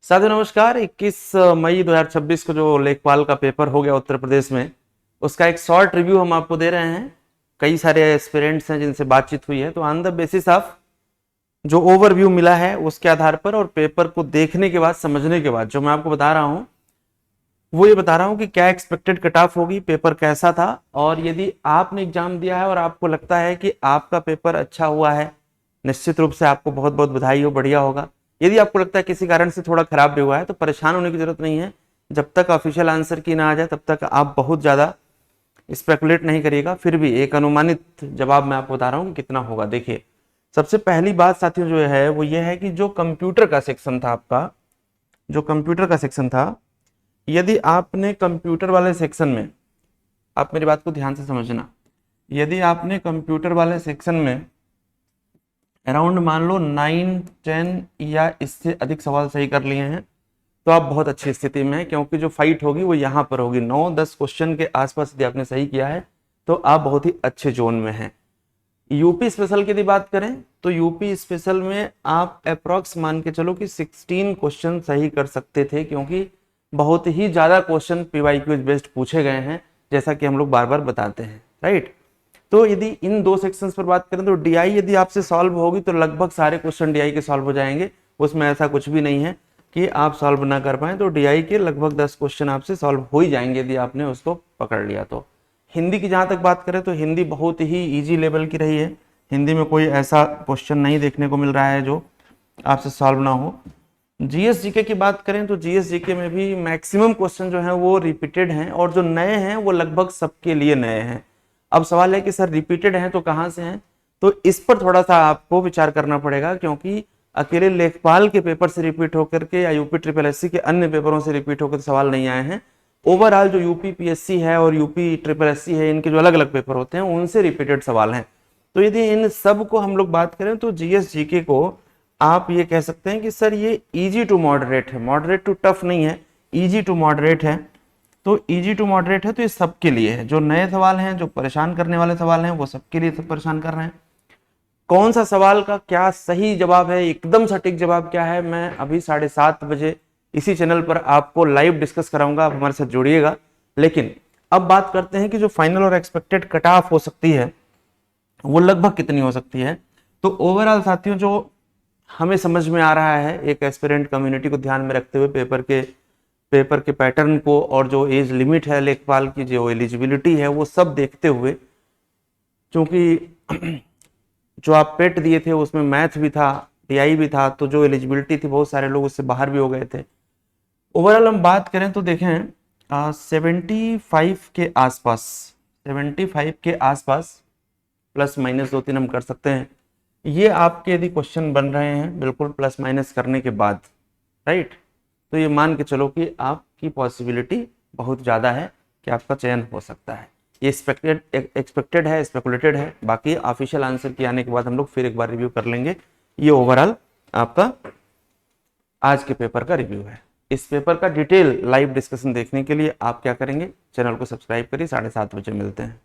साथियों नमस्कार। 21 मई 2026 को जो लेखपाल का पेपर हो गया उत्तर प्रदेश में, उसका एक शॉर्ट रिव्यू हम आपको दे रहे हैं। कई सारे एस्पिरेंट्स हैं जिनसे बातचीत हुई है, तो ऑन द बेसिस ऑफ जो ओवरव्यू मिला है उसके आधार पर और पेपर को देखने के बाद, समझने के बाद जो मैं आपको बता रहा हूं वो ये बता रहा हूं कि क्या एक्सपेक्टेड कट ऑफ होगी, पेपर कैसा था। और यदि आपने एग्जाम दिया है और आपको लगता है कि आपका पेपर अच्छा हुआ है, निश्चित रूप से आपको बहुत बहुत बधाई हो, बढ़िया होगा। यदि आपको लगता है किसी कारण से थोड़ा खराब भी हुआ है तो परेशान होने की जरूरत नहीं है। जब तक ऑफिशियल आंसर की ना आ जाए तब तक आप बहुत ज्यादा स्पेकुलेट नहीं करिएगा। फिर भी एक अनुमानित जवाब मैं आपको बता रहा हूँ कि कितना होगा। देखिए, सबसे पहली बात साथियों जो है वो ये है कि जो कंप्यूटर का सेक्शन था आपका, जो कंप्यूटर का सेक्शन था, यदि आपने कंप्यूटर वाले सेक्शन में, आप मेरी बात को ध्यान से समझना, यदि आपने कंप्यूटर वाले सेक्शन में अराउंड मान लो 9, 10 या इससे अधिक सवाल सही कर लिए हैं तो आप बहुत अच्छी स्थिति में हैं, क्योंकि जो फाइट होगी वो यहाँ पर होगी। 9-10 क्वेश्चन के आसपास यदि आपने सही किया है तो आप बहुत ही अच्छे जोन में हैं। यूपी स्पेशल की यदि बात करें तो यूपी स्पेशल में आप अप्रॉक्स मान के चलो कि 16 क्वेश्चन सही कर सकते थे, क्योंकि बहुत ही ज्यादा क्वेश्चन पीवाईक्यू बेस्ड पूछे गए हैं, जैसा कि हम लोग बार बार बताते हैं, राइट। तो यदि इन दो सेक्शंस पर बात करें तो डीआई यदि आपसे सॉल्व होगी तो लगभग सारे क्वेश्चन डीआई के सॉल्व हो जाएंगे। उसमें ऐसा कुछ भी नहीं है कि आप सॉल्व ना कर पाए, तो डीआई के लगभग 10 क्वेश्चन आपसे सॉल्व हो ही जाएंगे यदि आपने उसको पकड़ लिया तो। हिंदी की जहां तक बात करें तो हिंदी बहुत ही इजी लेवल की रही है। हिंदी में कोई ऐसा क्वेश्चन नहीं देखने को मिल रहा है जो आपसे सॉल्व ना हो। जीएस जीके की बात करें तो जीएस जीके में भी मैक्सिमम क्वेश्चन जो है वो रिपीटेड हैं, और जो नए हैं वो लगभग सबके लिए नए हैं। अब सवाल है कि सर रिपीटेड हैं तो कहां से हैं, तो इस पर थोड़ा सा आपको विचार करना पड़ेगा, क्योंकि अकेले लेखपाल के पेपर से रिपीट होकर के या यूपी ट्रिपल एससी के अन्य पेपरों से रिपीट होकर सवाल नहीं आए हैं। ओवरऑल जो यूपी पीएससी है और यूपी ट्रिपल एससी है, इनके जो अलग अलग पेपर होते हैं उनसे रिपीटेड सवाल हैं। तो यदि इन सब को हम लोग बात करें तो जीएस जीके को आप ये कह सकते हैं कि सर ये इजी टू मॉडरेट है, मॉडरेट टू टफ नहीं है, इजी टू मॉडरेट है। तो इजी टू मॉडरेट है तो ये सबके लिए है। जो नए सवाल हैं, जो परेशान करने वाले सवाल हैं, वो सबके लिए सब परेशान कर रहे हैं। कौन सा सवाल का क्या सही जवाब है, एकदम सटीक जवाब क्या है, मैं अभी 7:30 बजे इसी चैनल पर आपको लाइव डिस्कस कराऊंगा, आप हमारे साथ जुड़िएगा। लेकिन अब बात करते हैं कि जो फाइनल और एक्सपेक्टेड कट ऑफ हो सकती है वो लगभग कितनी हो सकती है। तो ओवरऑल साथियों जो हमें समझ में आ रहा है, एक एस्पिरेंट कम्युनिटी को ध्यान में रखते हुए, पेपर के पैटर्न को और जो एज लिमिट है लेखपाल की, जो एलिजिबिलिटी है, वो सब देखते हुए, क्योंकि जो आप पेट दिए थे उसमें मैथ भी था, टीआई भी था, तो जो एलिजिबिलिटी थी बहुत सारे लोग उससे बाहर भी हो गए थे। ओवरऑल हम बात करें तो देखें 75 के आसपास, 75 के आसपास प्लस माइनस 2-3 हम कर सकते हैं। ये आपके यदि क्वेश्चन बन रहे हैं बिल्कुल प्लस माइनस करने के बाद, राइट, तो ये मान के चलो कि आपकी पॉसिबिलिटी बहुत ज़्यादा है कि आपका चयन हो सकता है। ये एक्सपेक्टेड है, स्पेकुलेटेड है। बाकी ऑफिशियल आंसर के आने के बाद हम लोग फिर एक बार रिव्यू कर लेंगे। ये ओवरऑल आपका आज के पेपर का रिव्यू है। इस पेपर का डिटेल लाइव डिस्कशन देखने के लिए आप क्या करेंगे, चैनल को सब्सक्राइब करिए। 7:30 बजे मिलते हैं।